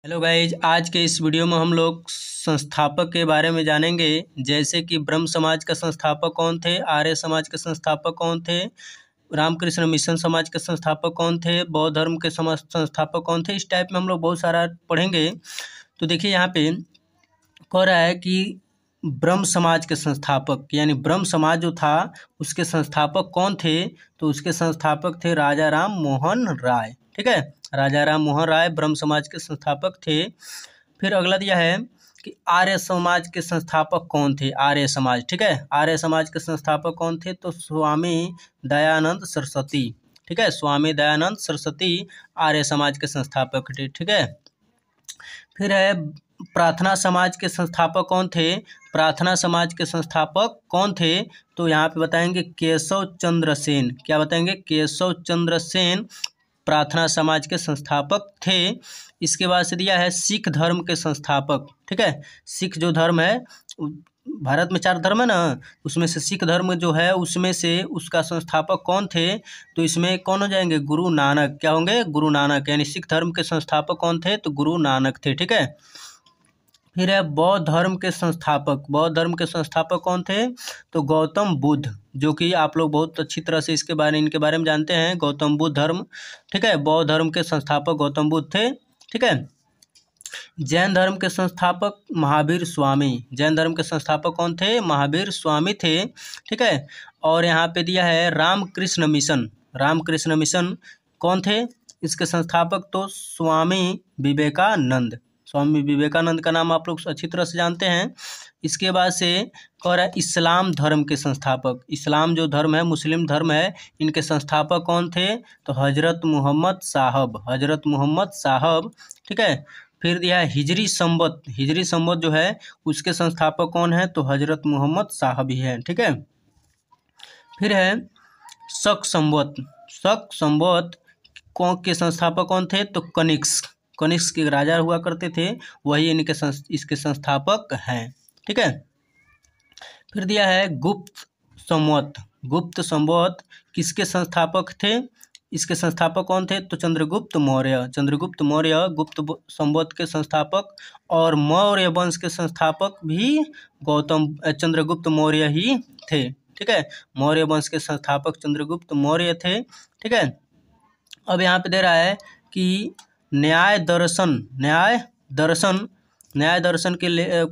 Hello guys, आज के इस वीडियो में हम लोग संस्थापक के बारे में जानेंगे। जैसे कि ब्रह्म समाज का संस्थापक कौन थे, आर्य समाज के संस्थापक कौन थे, रामकृष्ण मिशन समाज के संस्थापक कौन थे, बौद्ध धर्म के समाज संस्थापक कौन थे। इस टाइप में हम लोग बहुत सारा पढ़ेंगे। तो देखिए यहाँ पे कह रहा है कि ब्रह्म समाज के संस्थापक यानी ब्रह्म समाज जो था उसके संस्थापक कौन थे। तो उसके संस्थापक थे राजा राम मोहन राय। ठीक है, राजा राम मोहन राय ब्रह्म समाज के संस्थापक थे। फिर अगला दिया है कि आर्य समाज के संस्थापक कौन थे। आर्य समाज, ठीक है, आर्य समाज के संस्थापक कौन थे। तो स्वामी दयानंद सरस्वती। ठीक है, स्वामी दयानंद सरस्वती आर्य समाज के संस्थापक थे। ठीक है, फिर है प्रार्थना समाज के संस्थापक कौन थे। प्रार्थना समाज के संस्थापक कौन थे। तो यहाँ पे बताएंगे केशव चंद्र सेन। क्या बताएंगे, केशव चंद्र सेन प्रार्थना समाज के संस्थापक थे। इसके बाद से दिया है सिख धर्म के संस्थापक। ठीक है, सिख जो धर्म है, भारत में 4 धर्म है ना, उसमें से सिख धर्म जो है उसमें से उसका संस्थापक कौन थे। तो इसमें कौन हो जाएंगे, गुरु नानक। क्या होंगे, गुरु नानक। यानी सिख धर्म के संस्थापक कौन थे, तो गुरु नानक थे। ठीक है, फिर है बौद्ध धर्म के संस्थापक। बौद्ध धर्म के संस्थापक कौन थे, तो गौतम बुद्ध, जो कि आप लोग बहुत अच्छी तरह से इनके बारे में जानते हैं, गौतम बुद्ध धर्म। ठीक है, बौद्ध धर्म के संस्थापक गौतम बुद्ध थे। ठीक है, जैन धर्म के संस्थापक महावीर स्वामी। जैन धर्म के संस्थापक कौन थे, महावीर स्वामी थे। ठीक है, और यहाँ पे दिया है रामकृष्ण मिशन। रामकृष्ण मिशन कौन थे, इसके संस्थापक तो स्वामी विवेकानंद। स्वामी विवेकानंद का नाम आप लोग अच्छी तरह से जानते हैं। इसके बाद से कह रहा है इस्लाम धर्म के संस्थापक। इस्लाम जो धर्म है, मुस्लिम धर्म है, इनके संस्थापक कौन थे, तो हजरत मोहम्मद साहब। हजरत मोहम्मद साहब। ठीक है, फिर दिया है हिजरी संवत। हिजरी संवत जो है उसके संस्थापक कौन है, तो हजरत मोहम्मद साहब ही है। ठीक है, फिर है शक संवत। शक संवत कौन के संस्थापक कौन थे, तो कनिष्क। कनिष्क के राजा हुआ करते थे, वही इसके संस्थापक हैं। ठीक है, फिर दिया है गुप्त संवत। गुप्त संवत किसके संस्थापक थे, इसके संस्थापक कौन थे, तो चंद्रगुप्त मौर्य। चंद्रगुप्त मौर्य गुप्त संवत के संस्थापक, और मौर्य वंश के संस्थापक भी चंद्रगुप्त मौर्य ही थे। ठीक है, मौर्य वंश के संस्थापक चंद्रगुप्त मौर्य थे। ठीक है, अब यहाँ पे दे रहा है कि न्याय दर्शन के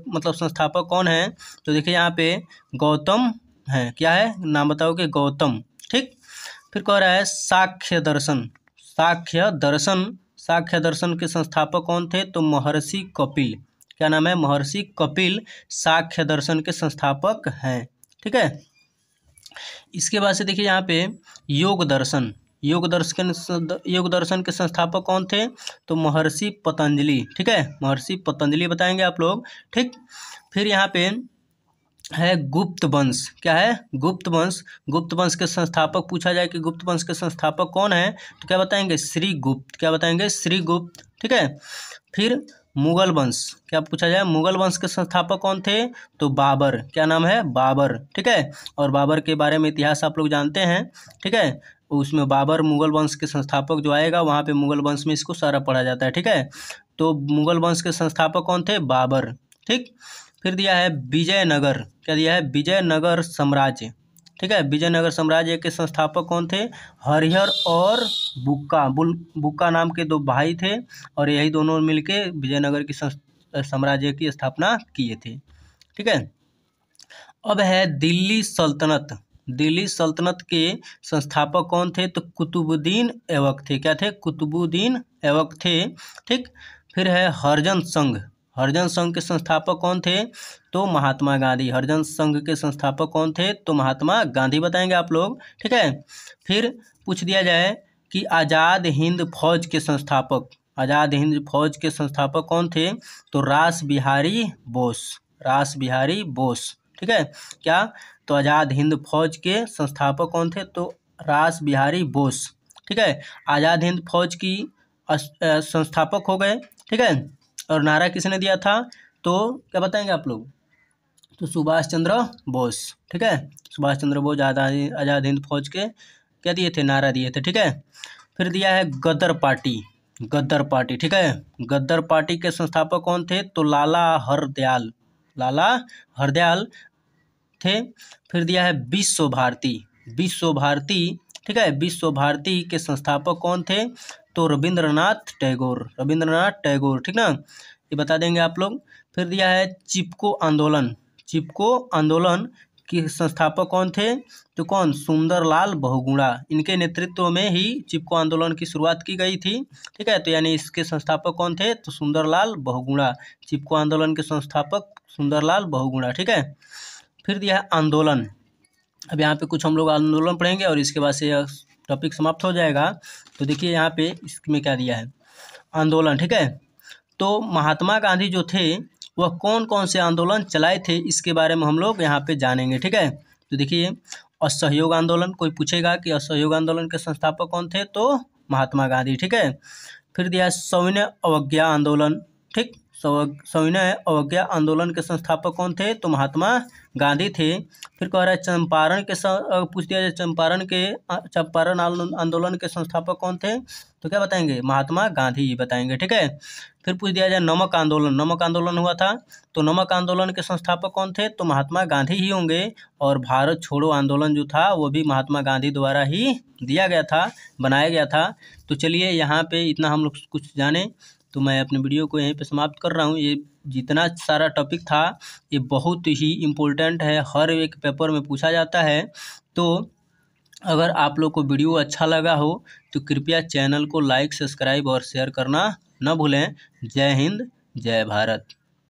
मतलब संस्थापक कौन है। तो देखिए यहाँ पे गौतम है। क्या है, नाम बताओगे, गौतम। ठीक, फिर कह रहा है सांख्य दर्शन। सांख्य दर्शन के संस्थापक कौन थे, तो महर्षि कपिल। क्या नाम है, महर्षि कपिल सांख्य दर्शन के संस्थापक हैं। ठीक है, इसके बाद से देखिए यहाँ पे योग दर्शन के संस्थापक कौन थे, तो महर्षि पतंजलि। ठीक है, महर्षि पतंजलि बताएंगे आप लोग। ठीक, फिर यहाँ पे है गुप्त वंश। क्या है, गुप्त वंश। गुप्त वंश के संस्थापक पूछा जाए कि गुप्त वंश के संस्थापक कौन है, तो क्या बताएंगे, श्रीगुप्त। क्या बताएंगे, श्रीगुप्त। ठीक है, फिर मुगल वंश। क्या पूछा जाए, मुगल वंश के संस्थापक कौन थे, तो बाबर। क्या नाम है, बाबर। ठीक है, और बाबर के बारे में इतिहास आप लोग जानते हैं। ठीक है, उसमें बाबर मुगल वंश के संस्थापक जो आएगा वहाँ पे मुगल वंश में इसको सारा पढ़ा जाता है। ठीक है, तो मुगल वंश के संस्थापक कौन थे, बाबर। ठीक, फिर दिया है विजयनगर। क्या दिया है, विजयनगर साम्राज्य। ठीक है, विजयनगर साम्राज्य के संस्थापक कौन थे, हरिहर और बुक्का नाम के 2 भाई थे, और यही दोनों मिलके विजयनगर की साम्राज्य की स्थापना किए थे। ठीक है, अब है दिल्ली सल्तनत। दिल्ली सल्तनत के संस्थापक कौन थे, तो कुतुबुद्दीन ऐबक थे। क्या थे, कुतुबुद्दीन ऐबक थे। ठीक, फिर है हरिजन संघ। हरिजन संघ के संस्थापक कौन थे, तो महात्मा गांधी। हरिजन संघ के संस्थापक कौन थे, तो महात्मा गांधी बताएंगे आप लोग। ठीक है, फिर पूछ दिया जाए कि आज़ाद हिंद फौज के संस्थापक। आज़ाद हिंद फौज के संस्थापक कौन थे, तो रास बिहारी बोस। रास बिहारी बोस। ठीक है, क्या, तो आज़ाद हिंद फौज के संस्थापक कौन थे, तो रास बिहारी बोस। ठीक है, आज़ाद हिंद फौज की संस्थापक हो गए। ठीक है, और नारा किसने दिया था, तो क्या बताएंगे आप लोग, तो सुभाष चंद्र बोस। ठीक है, सुभाष चंद्र बोस आज़ाद हिंद फौज के क्या दिए थे, नारा दिए थे। ठीक है, फिर दिया है गदर पार्टी। गद्दर पार्टी, ठीक है। गद्दर पार्टी के संस्थापक कौन थे? तो लाला हरदयाल थे। फिर दिया है विश्व भारती, ठीक है। विश्व भारती के संस्थापक कौन थे? तो रविंद्रनाथ टैगोर, ठीक ना, ये बता देंगे आप लोग। फिर दिया है चिपको आंदोलन के संस्थापक कौन थे? तो कौन? सुंदरलाल बहुगुणा। इनके नेतृत्व में ही चिपको आंदोलन की शुरुआत की गई थी, ठीक है। तो यानी इसके संस्थापक कौन थे? तो सुंदरलाल बहुगुणा। चिपको आंदोलन के संस्थापक सुंदरलाल बहुगुणा, ठीक है। फिर दिया है आंदोलन। अब यहाँ पे कुछ हम लोग आंदोलन पढ़ेंगे और इसके बाद से यह टॉपिक समाप्त हो जाएगा। तो देखिए यहाँ पे इसमें क्या दिया है, आंदोलन, ठीक है। तो महात्मा गांधी जो थे वह कौन कौन से आंदोलन चलाए थे, इसके बारे में हम लोग यहाँ पे जानेंगे, ठीक है। तो देखिए असहयोग आंदोलन, कोई पूछेगा कि असहयोग आंदोलन के संस्थापक कौन थे? तो महात्मा गांधी, ठीक है। फिर दिया सविनय अवज्ञा आंदोलन, ठीक। सविनय अवज्ञा आंदोलन के संस्थापक कौन थे? तो महात्मा गांधी थे। फिर कह रहा है चंपारण के पूछ दिया जाए चंपारण आंदोलन के संस्थापक कौन थे? तो क्या बताएंगे? महात्मा गांधी ही बताएंगे, ठीक है। फिर पूछ दिया जाए नमक आंदोलन हुआ था, तो नमक आंदोलन के संस्थापक कौन थे? तो महात्मा गांधी ही होंगे। और भारत छोड़ो आंदोलन जो था वो भी महात्मा गांधी द्वारा ही बनाया गया था। तो चलिए यहाँ पे इतना हम लोग कुछ जाने, तो मैं अपने वीडियो को यहीं पे समाप्त कर रहा हूँ। ये जितना सारा टॉपिक था ये बहुत ही इम्पोर्टेंट है, हर एक पेपर में पूछा जाता है। तो अगर आप लोग को वीडियो अच्छा लगा हो तो कृपया चैनल को लाइक, सब्सक्राइब और शेयर करना न भूलें। जय हिंद, जय भारत।